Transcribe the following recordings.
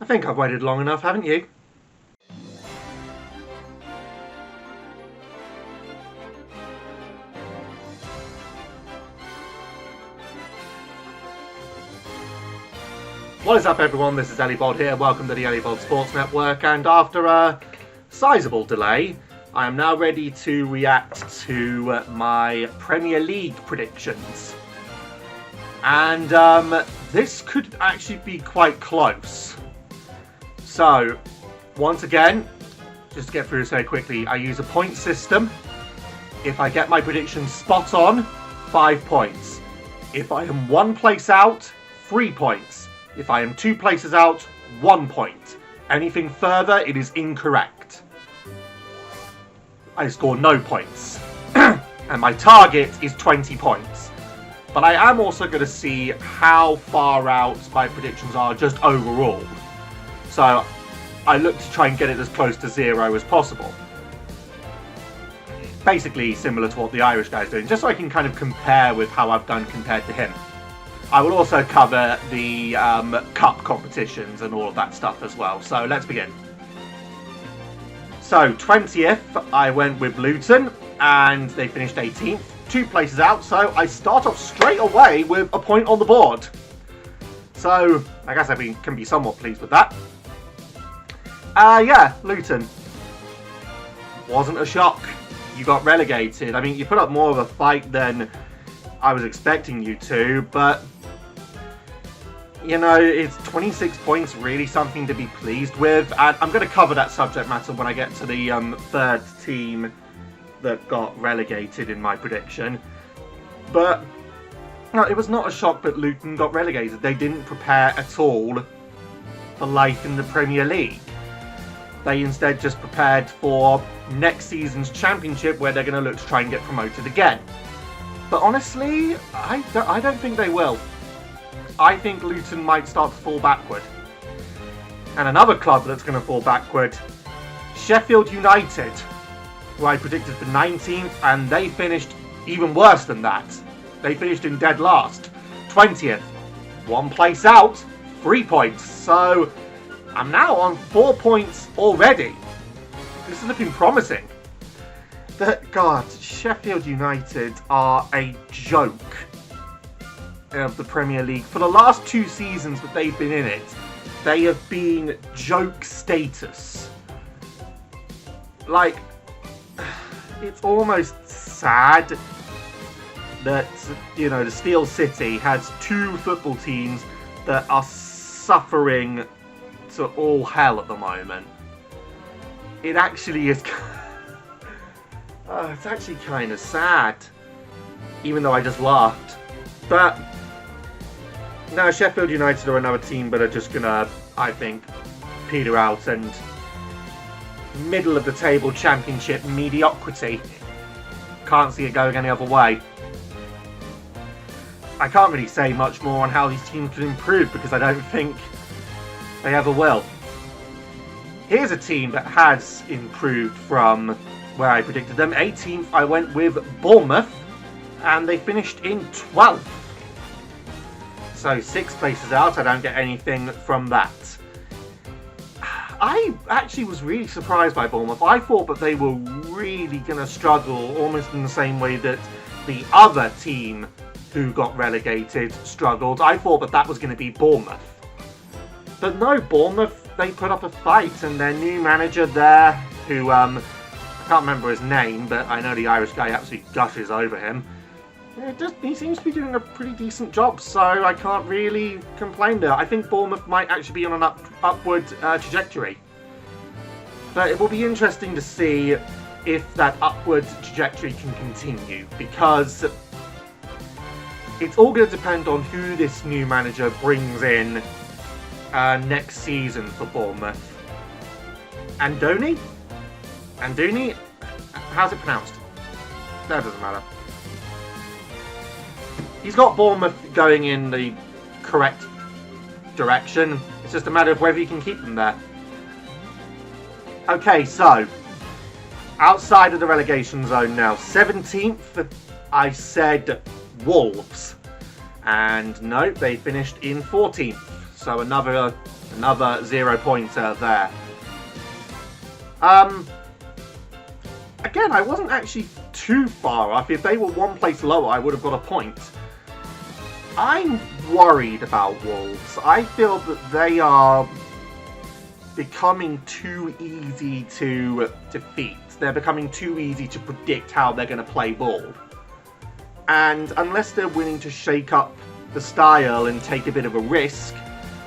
I think I've waited long enough, haven't you? What is up, everyone? This is Ellibod here. Welcome to the Ellibod Sports Network, and after a sizable delay, I am now ready to react to my Premier League predictions. And this could actually be quite close. So, once again, just to get through this very quickly, I use a point system. If I get my predictions spot on, 5 points. If I am 1 place out, 3 points. If I am 2 places out, 1 point. Anything further, it is incorrect. I score no points. And my target is 20 points. But I am also going to see how far out my predictions are just overall. So I look to try and get it as close to 0 as possible. Basically similar to what the Irish guy's doing, just so I can kind of compare with how I've done compared to him. I will also cover the cup competitions and all of that stuff as well. So let's begin. So 20th, I went with Luton, and they finished 18th. 2 places out, so I start off straight away with a point on the board. So I guess I can be somewhat pleased with that. Yeah, Luton. Wasn't a shock. You got relegated. I mean, you put up more of a fight than I was expecting you to, but you know, is 26 points really something to be pleased with? And I'm going to cover that subject matter when I get to the third team that got relegated in my prediction. But no, it was not a shock that Luton got relegated. They didn't prepare at all for life in the Premier League. They instead just prepared for next season's championship, where they're going to look to try and get promoted again. But honestly, I don't think they will. I think Luton might start to fall backward. And another club that's going to fall backward, Sheffield United, who I predicted for 19th, and they finished even worse than that. They finished in dead last, 20th. 1 place out, 3 points. So I'm now on 4 points already. This is looking promising. God, Sheffield United are a joke of the Premier League. For the last 2 seasons that they've been in it, they have been joke status. Like, it's almost sad that, you know, the Steel City has 2 football teams that are suffering to all hell at the moment. It actually is it's actually kind of sad, even though I just laughed. But no, Sheffield United are another team that are just gonna, I think, peter out and middle of the table championship mediocrity. Can't see it going any other way. I can't really say much more on how these teams can improve, because I don't think they ever will. Here's a team that has improved from where I predicted them. 18th, I went with Bournemouth, and they finished in 12th. So 6 places out, I don't get anything from that. I actually was really surprised by Bournemouth. I thought that they were really going to struggle, almost in the same way that the other team who got relegated struggled. I thought that that was going to be Bournemouth. But no, Bournemouth, they put up a fight, and their new manager there, who, I can't remember his name, but I know the Irish guy absolutely gushes over him. He seems to be doing a pretty decent job, so I can't really complain there. I think Bournemouth might actually be on an upward trajectory. But it will be interesting to see if that upward trajectory can continue, because it's all going to depend on who this new manager brings in next season for Bournemouth. Andoni? How's it pronounced? That doesn't matter. He's got Bournemouth going in the correct direction. It's just a matter of whether he can keep them there. Okay, so outside of the relegation zone now. 17th, I said Wolves. And no, they finished in 14th. So another Another 0-pointer there. Again, I wasn't actually too far off. If they were one place lower, I would have got a point. I'm worried about Wolves. I feel that they are becoming too easy to defeat. They're becoming too easy to predict how they're going to play ball. And unless they're willing to shake up the style and take a bit of a risk,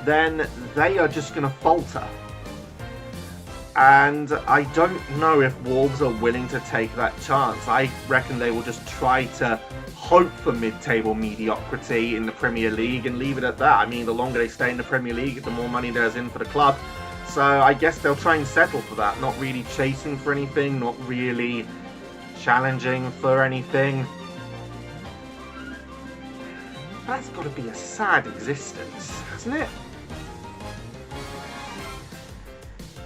then they are just going to falter. And I don't know if Wolves are willing to take that chance. I reckon they will just try to hope for mid-table mediocrity in the Premier League and leave it at that. I mean, the longer they stay in the Premier League, the more money there's in for the club. So I guess they'll try and settle for that, not really chasing for anything, not really challenging for anything. That's got to be a sad existence, hasn't it?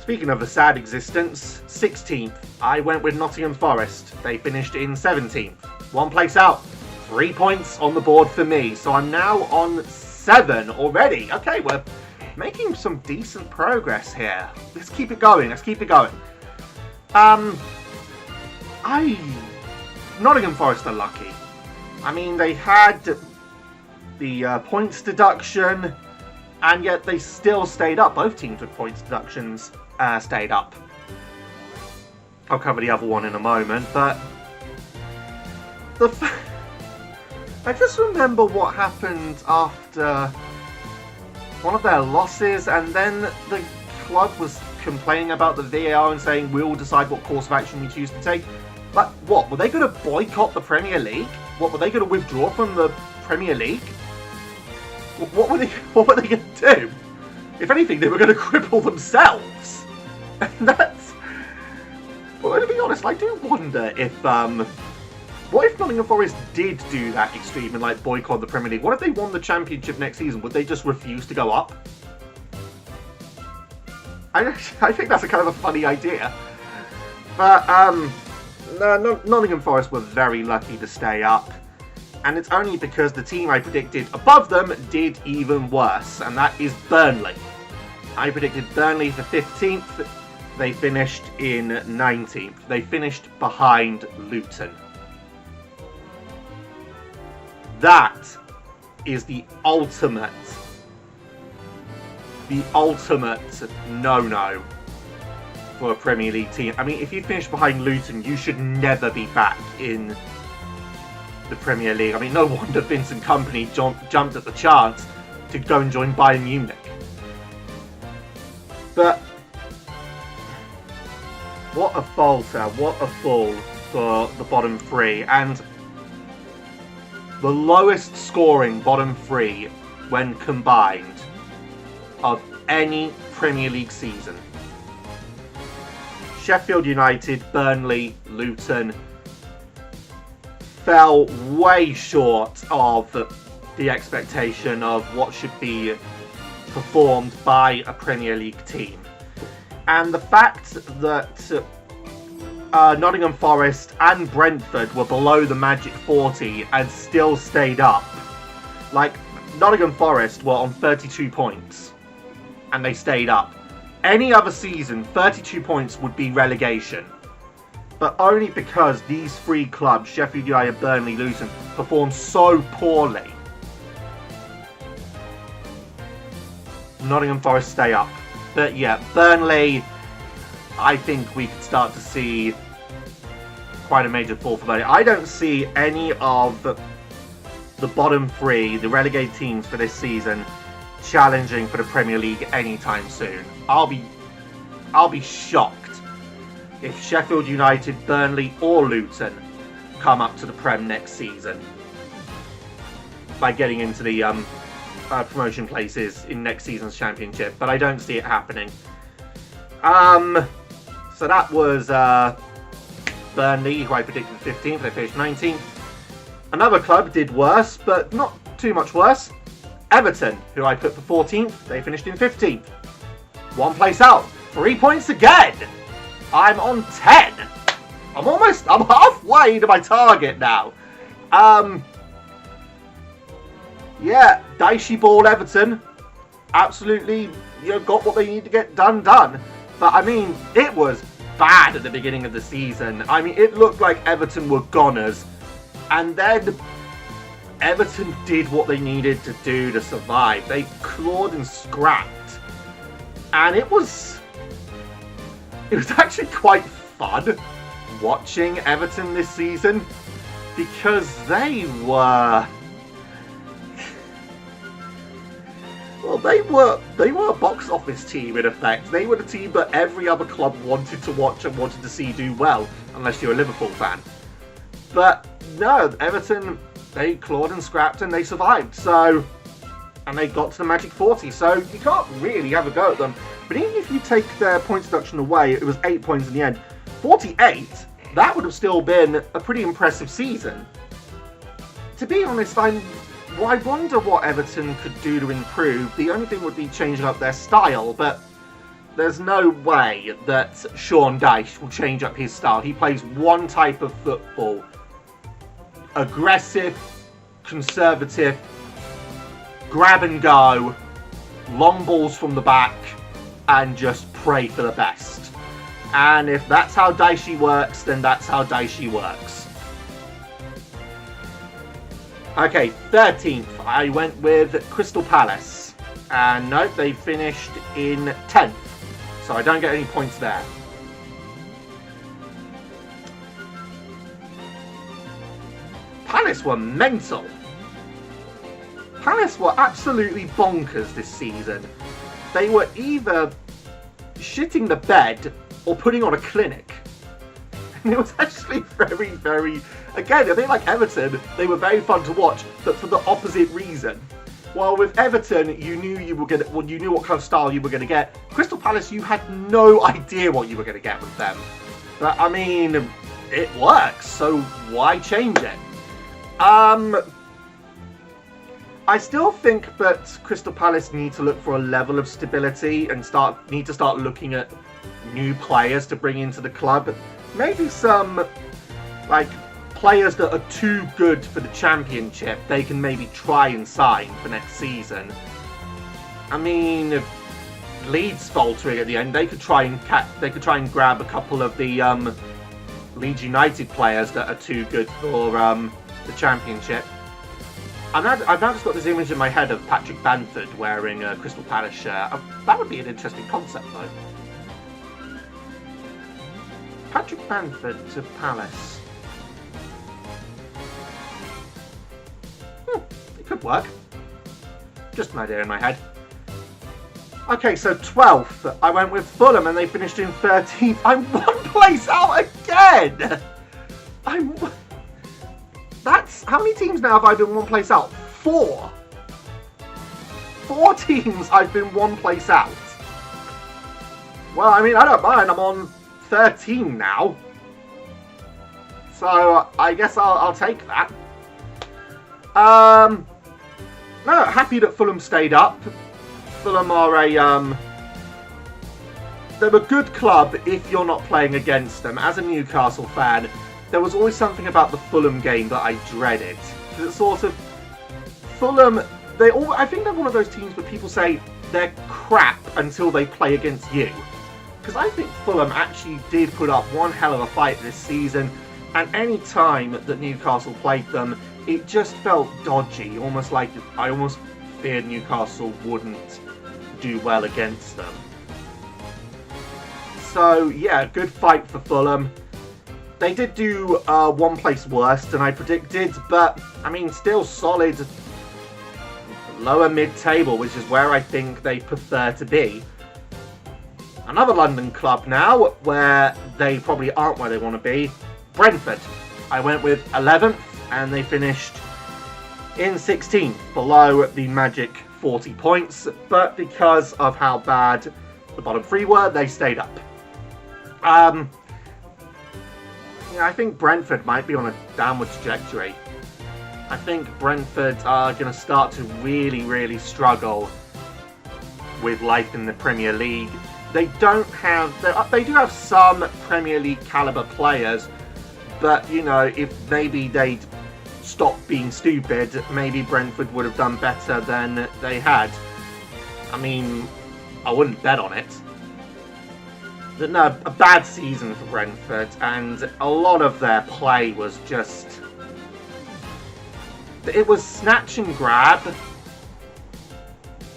Speaking of a sad existence, 16th, I went with Nottingham Forest. They finished in 17th. One place out. 3 points on the board for me. So I'm now on 7 already. Okay, we're making some decent progress here. Let's keep it going. Nottingham Forest are lucky. I mean, they had the points deduction, and yet they still stayed up. Both teams with points deductions stayed up. I'll cover the other one in a moment, but I just remember what happened after one of their losses, and then the club was complaining about the VAR and saying we'll decide what course of action we choose to take. But what, were they going to boycott the Premier League? What, were they going to withdraw from the Premier League? What were they going to do? If anything, they were going to cripple themselves. And that's... Well, to be honest, I do wonder if... what if Nottingham Forest did do that extreme and, like, boycott the Premier League? What if they won the Championship next season? Would they just refuse to go up? I think that's a kind of a funny idea. But, no, Nottingham Forest were very lucky to stay up. And it's only because the team I predicted above them did even worse, and that is Burnley. I predicted Burnley for 15th. They finished in 19th. They finished behind Luton. That is the ultimate no-no for a Premier League team. I mean, if you finish behind Luton, you should never be back in the Premier League. I mean, no wonder Vincent Kompany jumped at the chance to go and join Bayern Munich. But what a falter, what a fall for the bottom three, and the lowest scoring bottom three when combined of any Premier League season. Sheffield United, Burnley, Luton fell way short of the expectation of what should be performed by a Premier League team. And the fact that Nottingham Forest and Brentford were below the magic 40 and still stayed up. Like, Nottingham Forest were on 32 points and they stayed up. Any other season, 32 points would be relegation. But only because these three clubs, Sheffield United, Burnley, Luton, performed so poorly, Nottingham Forest stay up. But yeah, Burnley, I think we could start to see quite a major fall for Burnley. I don't see any of the bottom three, the relegated teams for this season, challenging for the Premier League anytime soon. I'll be shocked if Sheffield United, Burnley or Luton come up to the Prem next season by getting into the promotion places in next season's championship, but I don't see it happening. So that was Burnley, who I predicted 15th. They finished 19th. Another club did worse, but not too much worse. Everton, who I put for 14th. They finished in 15th. One place out. 3 points again. I'm on 10. I'm halfway to my target now. Yeah, dicey ball Everton. Absolutely got what they need to get done. But I mean, it was bad at the beginning of the season. I mean, it looked like Everton were goners, and then Everton did what they needed to do to survive. They clawed and scrapped, and it was actually quite fun watching Everton this season, because they were a box office team in effect. They were the team that every other club wanted to watch and wanted to see do well, unless you're a Liverpool fan. But no, Everton, they clawed and scrapped and they survived. So, and they got to the magic 40. So you can't really have a go at them. But even if you take their points deduction away, it was 8 points in the end. 48, that would have still been a pretty impressive season. To be honest, I wonder what Everton could do to improve. The only thing would be changing up their style, but there's no way that Sean Dyche will change up his style. He plays one type of football. Aggressive, conservative, grab and go, long balls from the back, and just pray for the best. And if that's how Dyche works, then that's how Dyche works. Okay, 13th, I went with Crystal Palace. And nope, they finished in 10th. So I don't get any points there. Palace were mental. Palace were absolutely bonkers this season. They were either shitting the bed or putting on a clinic. And it was actually very, very... Again, a bit like Everton, they were very fun to watch, but for the opposite reason. While with Everton, you knew you knew what kind of style you were going to get. Crystal Palace, you had no idea what you were going to get with them. But I mean, it works, so why change it? I still think that Crystal Palace need to look for a level of stability and need to start looking at new players to bring into the club. Maybe some players that are too good for the Championship, they can maybe try and sign for next season. I mean, if Leeds faltering at the end, they could try and grab a couple of the Leeds United players that are too good for the Championship. I've now just got this image in my head of Patrick Bamford wearing a Crystal Palace shirt. That would be an interesting concept, though. Patrick Bamford to Palace. It could work. Just an idea in my head. Okay, so 12th, I went with Fulham and they finished in 13th. I'm one place out again! That's... How many teams now have I been one place out? 4! 4 teams I've been one place out. Well, I mean, I don't mind. I'm on 13 now. So, I guess I'll take that. No, happy that Fulham stayed up. Fulham are they're a good club if you're not playing against them. As a Newcastle fan, there was always something about the Fulham game that I dreaded. It's sort of... Fulham, I think they're one of those teams where people say they're crap until they play against you. Because I think Fulham actually did put up one hell of a fight this season, and any time that Newcastle played them, it just felt dodgy, almost like I almost feared Newcastle wouldn't do well against them. So yeah, good fight for Fulham. They did do one place worse than I predicted, but I mean, still solid lower mid-table, which is where I think they prefer to be. Another London club now, where they probably aren't where they want to be, Brentford. I went with 11th, and they finished in 16th, below the magic 40 points, but because of how bad the bottom 3 were, they stayed up. Yeah, I think Brentford might be on a downward trajectory. I think Brentford are going to start to really, really struggle with life in the Premier League. They do have some Premier League caliber players, but, you know, if maybe they'd stopped being stupid, maybe Brentford would have done better than they had. I mean, I wouldn't bet on it. But no, a bad season for Brentford, and a lot of their play was just... It was snatch and grab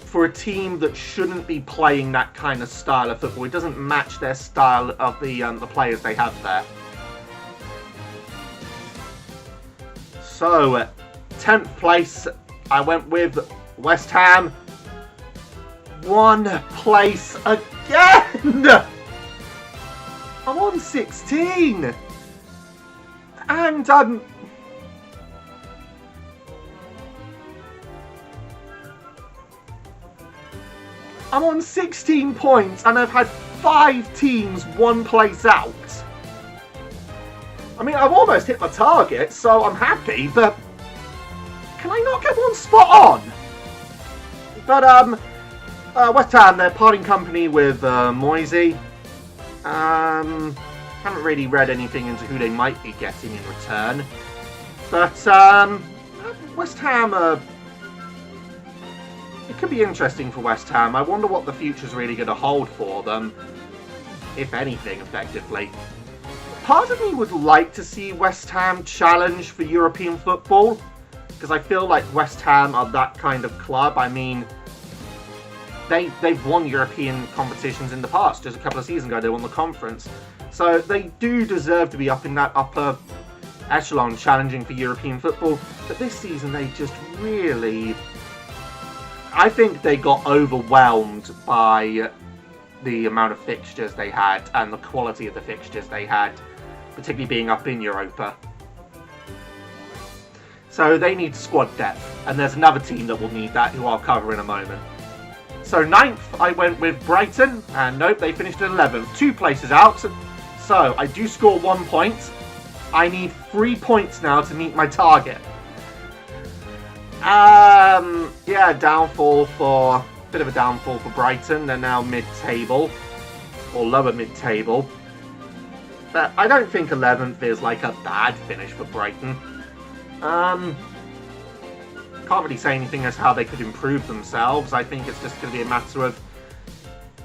for a team that shouldn't be playing that kind of style of football. It doesn't match their style of the players they have there. So, 10th place, I went with West Ham. 1 place again! I'm on 16! And I'm on 16 points, and I've had 5 teams 1 place out. I mean, I've almost hit my target, so I'm happy, but can I not get one spot on? But, West Ham, they're parting company with Moisey. Haven't really read anything into who they might be getting in return. But, West Ham, it could be interesting for West Ham. I wonder what the future's really going to hold for them, if anything, effectively. Part of me would like to see West Ham challenge for European football, because I feel like West Ham are that kind of club. I mean, they've won European competitions in the past. Just a couple of seasons ago, they won the conference. So they do deserve to be up in that upper echelon, challenging for European football. But this season, they just really... I think they got overwhelmed by the amount of fixtures they had and the quality of the fixtures they had, particularly being up in Europa. So they need squad depth, and there's another team that will need that, who I'll cover in a moment. So 9th, I went with Brighton, and nope, they finished at 11th. 2 places out, so I do score 1 point. I need 3 points now to meet my target. Yeah, bit of a downfall for Brighton. They're now mid-table, or lower mid-table. But I don't think 11th is like a bad finish for Brighton. Can't really say anything as how they could improve themselves. I think it's just going to be a matter of,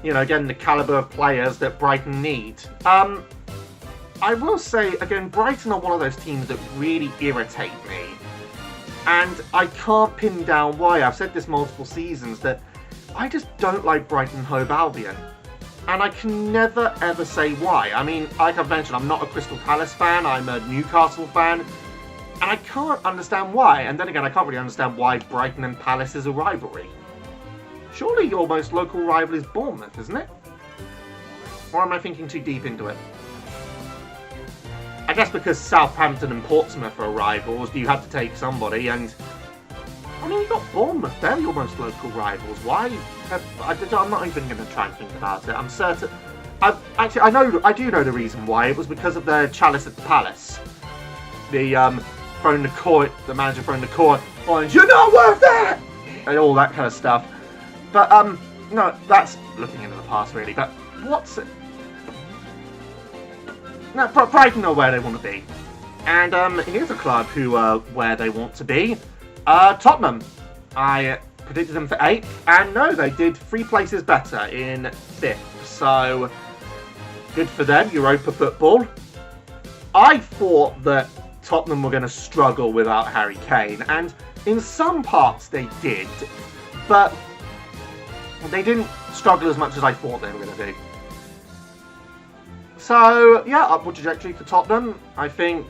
you know, getting the calibre of players that Brighton need. I will say, again, Brighton are one of those teams that really irritate me. And I can't pin down why. I've said this multiple seasons, that I just don't like Brighton Hove Albion. And I can never ever say why. I mean, like I've mentioned, I'm not a Crystal Palace fan, I'm a Newcastle fan. And I can't understand why. And then again, I can't really understand why Brighton and Palace is a rivalry. Surely your most local rival is Bournemouth, isn't it? Or am I thinking too deep into it? I guess because Southampton and Portsmouth are rivals, you have to take somebody, and... I mean, you've got Bournemouth, they're your most local rivals. Why? I'm not even going to try and think about it. I'm certain... Actually, I do know the reason why. It was because of the chalice at the Palace. The manager throwing the court on, "You're not worth it!" and all that kind of stuff. But, no, that's looking into the past, really. But what's it? No, Brighton are where they want to be. And, here's a club who are where they want to be. Tottenham. I predicted them for 8th, and no, they did 3 places better in 5th. So, good for them, Europa football. I thought that Tottenham were going to struggle without Harry Kane, and in some parts they did, but they didn't struggle as much as I thought they were going to do. So, yeah, upward trajectory for Tottenham. I think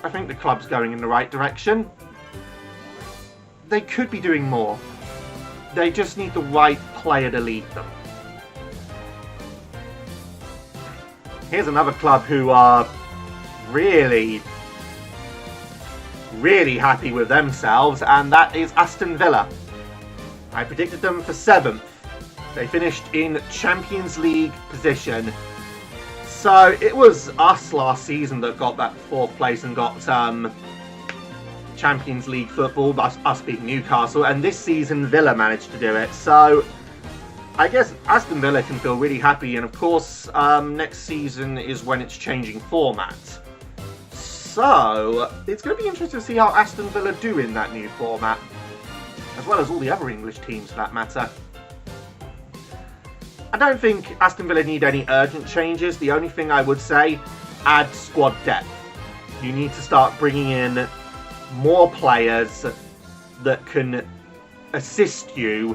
the club's going in the right direction. They could be doing more. They just need the right player to lead them. Here's another club who are really, really happy with themselves, and that is Aston Villa. I predicted them for 7th. They finished in Champions League position. So it was us last season that got that 4th place and got Champions League football, us beating Newcastle, and this season Villa managed to do it. So I guess Aston Villa can feel really happy, and of course next season is when it's changing format. So it's going to be interesting to see how Aston Villa do in that new format, as well as all the other English teams for that matter. I don't think Aston Villa need any urgent changes. The only thing I would say, add squad depth. You need to start bringing in more players that can assist you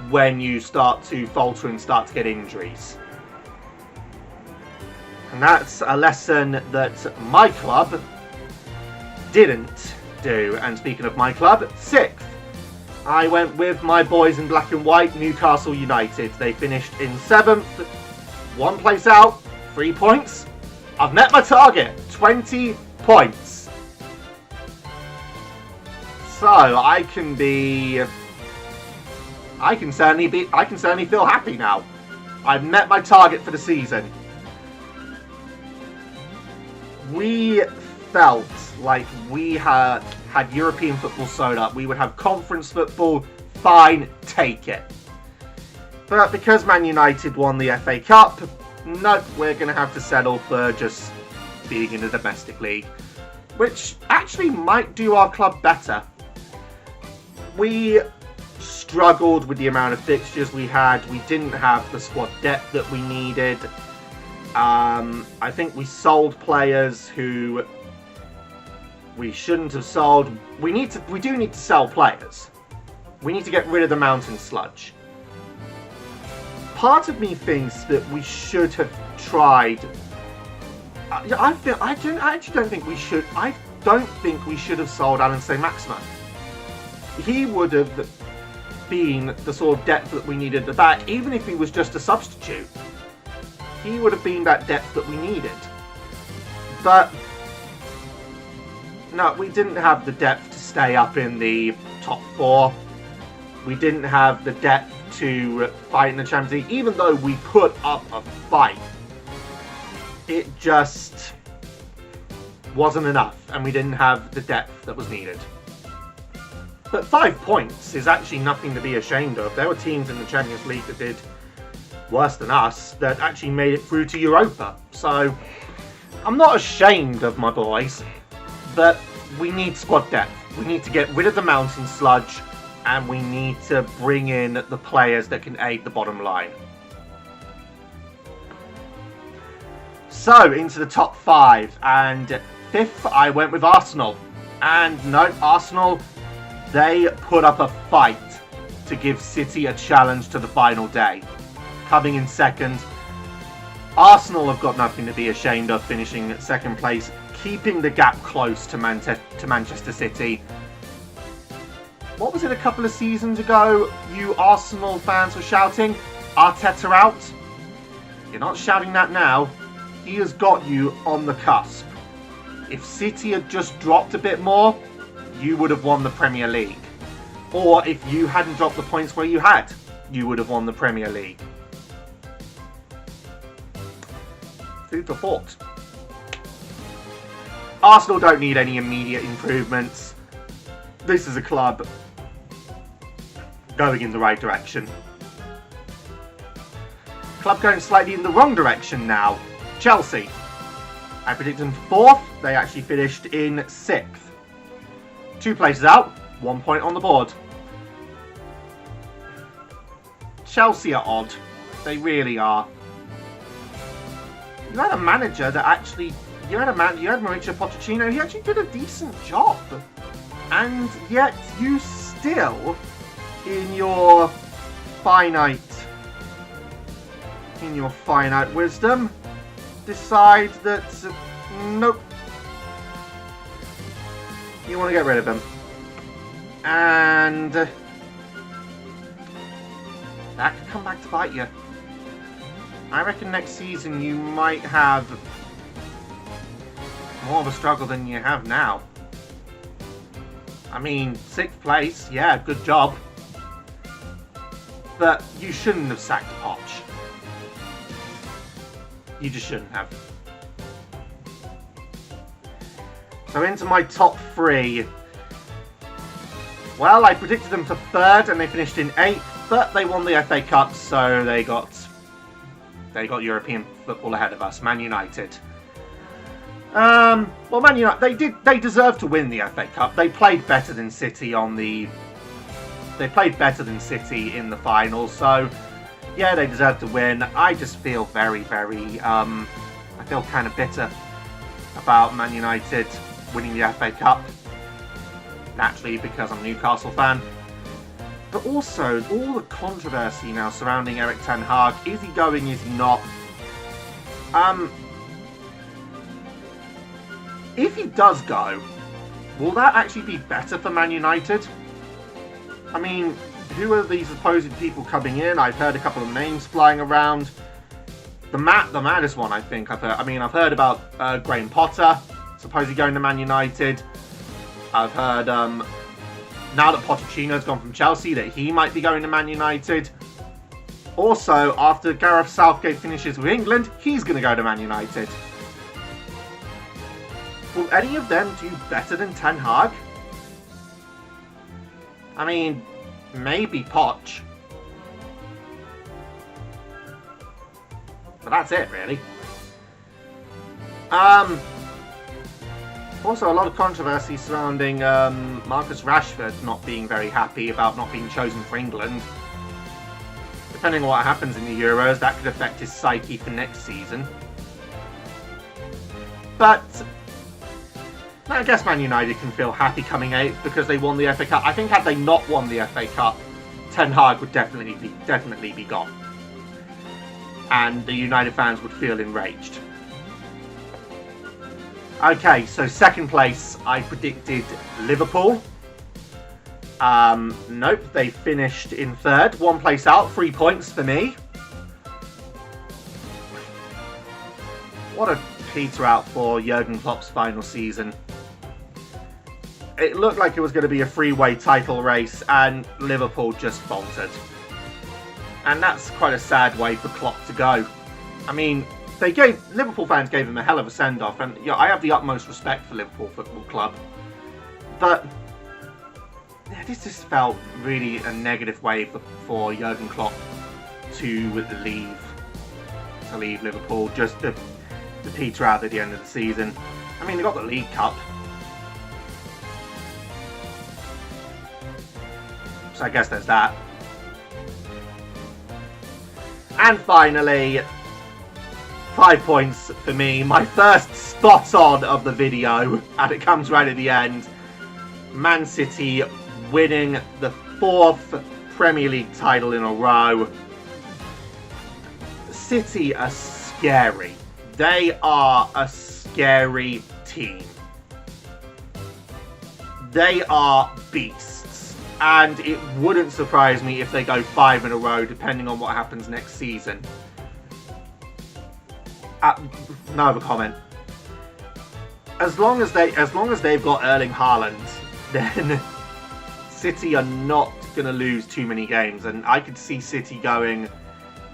when you start to falter and start to get injuries. And that's a lesson that my club didn't do. And speaking of my club, 6th. I went with my boys in black and white, Newcastle United. They finished in 7th, 1 place out, 3 points. I've met my target, 20 points. So I can certainly feel happy now. I've met my target for the season. We felt like we had European football sewed up. We would have conference football, fine, take it. But because Man United won the FA Cup, nope, we're going to have to settle for just being in the domestic league, which actually might do our club better. We struggled with the amount of fixtures we had. We didn't have the squad depth that we needed. I think we sold players who we shouldn't have sold. We do need to sell players. We need to get rid of the mountain sludge. Part of me thinks that we should have tried. I actually don't think we should. I don't think we should have sold Alan Saint-Maximin. He would have been the sort of depth that we needed at the back, even if he was just a substitute. He would have been that depth that we needed. But no, we didn't have the depth to stay up in the top 4. We didn't have the depth to fight in the Champions League, even though we put up a fight. It just wasn't enough, and we didn't have the depth that was needed. But 5 points is actually nothing to be ashamed of. There were teams in the Champions League that did worse than us that actually made it through to Europa. So I'm not ashamed of my boys, but we need squad depth. We need to get rid of the mountain sludge, and we need to bring in the players that can aid the bottom line. So into the top 5, and 5th I went with Arsenal. And no, Arsenal, they put up a fight to give City a challenge to the final day. Coming in 2nd, Arsenal have got nothing to be ashamed of, finishing at 2nd place, keeping the gap close to Manchester City. What was it a couple of seasons ago? You Arsenal fans were shouting, Arteta out. You're not shouting that now. He has got you on the cusp. If City had just dropped a bit more, you would have won the Premier League. Or if you hadn't dropped the points where you had, you would have won the Premier League. Food for thought. Arsenal don't need any immediate improvements. This is a club going in the right direction. Club going slightly in the wrong direction now. Chelsea. I predicted them 4th. They actually finished in 6th. 2 places out, 1 point on the board. Chelsea are odd. They really are. You had a manager that actually... You had Mauricio Pochettino. He actually did a decent job. And yet you still, in your finite wisdom, decide that nope, you want to get rid of him, and that could come back to bite you. I reckon next season you might have more of a struggle than you have now. I mean, 6th place, yeah, good job. But you shouldn't have sacked Poch. You just shouldn't have. So into my top 3. Well, I predicted them for 3rd and they finished in 8th, but they won the FA Cup, so they got European football ahead of us. Man United. Well, Man United, they deserve to win the FA Cup. They played better than City in the final, so Yeah, they deserve to win. I just feel very, I feel kind of bitter about Man United winning the FA Cup. Naturally, because I'm a Newcastle fan. But also, all the controversy now surrounding Erik ten Hag. Is he going, is he not? If he does go, will that actually be better for Man United? I mean, who are these supposed people coming in? I've heard a couple of names flying around. The maddest one, I think, I've heard. I mean, I've heard about Graham Potter supposedly going to Man United. I've heard, now that Pochettino's gone from Chelsea, that he might be going to Man United. Also, after Gareth Southgate finishes with England, he's going to go to Man United. Will any of them do better than Ten Hag? I mean, maybe Poch. But that's it, really. Also, a lot of controversy surrounding Marcus Rashford not being very happy about not being chosen for England. Depending on what happens in the Euros, that could affect his psyche for next season. But I guess Man United can feel happy coming 8th because they won the FA Cup. I think had they not won the FA Cup, Ten Hag would definitely be gone. And the United fans would feel enraged. Okay, so second place, I predicted Liverpool. Nope, they finished in third. 1 place out, 3 points for me. What a peter out for Jurgen Klopp's final season. It looked like it was going to be a three-way title race, and Liverpool just faltered. And that's quite a sad way for Klopp to go. I mean, Liverpool fans gave him a hell of a send-off, and you know, I have the utmost respect for Liverpool Football Club. But yeah, this just felt really a negative way for Jurgen Klopp to leave Liverpool, just to peter out at the end of the season. I mean, they got the League Cup, so I guess there's that. And finally, 5 points for me. My first spot on of the video, and it comes right at the end. Man City winning the 4th Premier League title in a row. City are scary. They are a scary team. They are beasts. And it wouldn't surprise me if they go 5 in a row, depending on what happens next season. No other comment. As long as they've got Erling Haaland, then City are not going to lose too many games, and I could see City going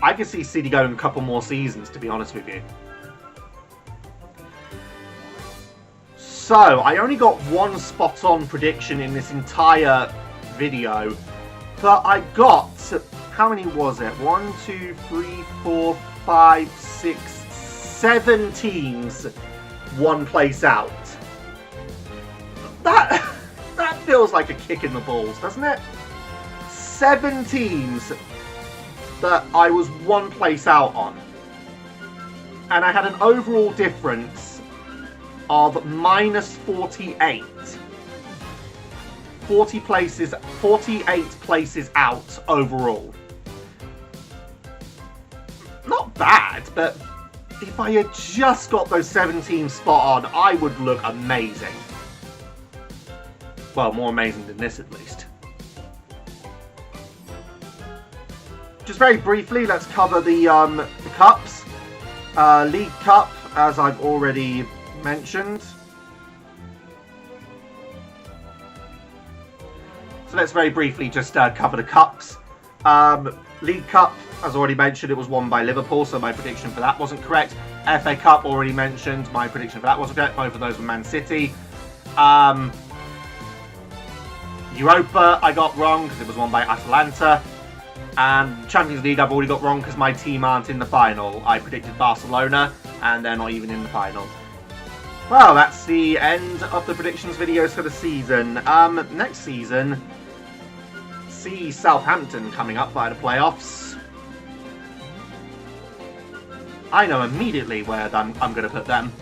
a couple more seasons, to be honest with you. So, I only got 1 spot on prediction in this entire video, but I got, how many was it? 1, 2, 3, 4, 5, 6, 7 teams 1 place out. That feels like a kick in the balls, doesn't it? 7 teams that I was 1 place out on. And I had an overall difference of minus 48. 48 places out overall. Not bad, but if I had just got those 7 teams spot on, I would look amazing. Well, more amazing than this at least. Just very briefly, let's cover the cups. League Cup, as I've already mentioned. So let's very briefly just cover the cups. League Cup, as already mentioned, it was won by Liverpool, so my prediction for that wasn't correct. FA Cup, already mentioned, my prediction for that wasn't correct. Both of those were Man City. Europa, I got wrong because it was won by Atalanta. And Champions League, I've already got wrong because my team aren't in the final. I predicted Barcelona, and they're not even in the final. Well, that's the end of the predictions videos for the season. Next season, see Southampton coming up via the playoffs. I know immediately where I'm going to put them.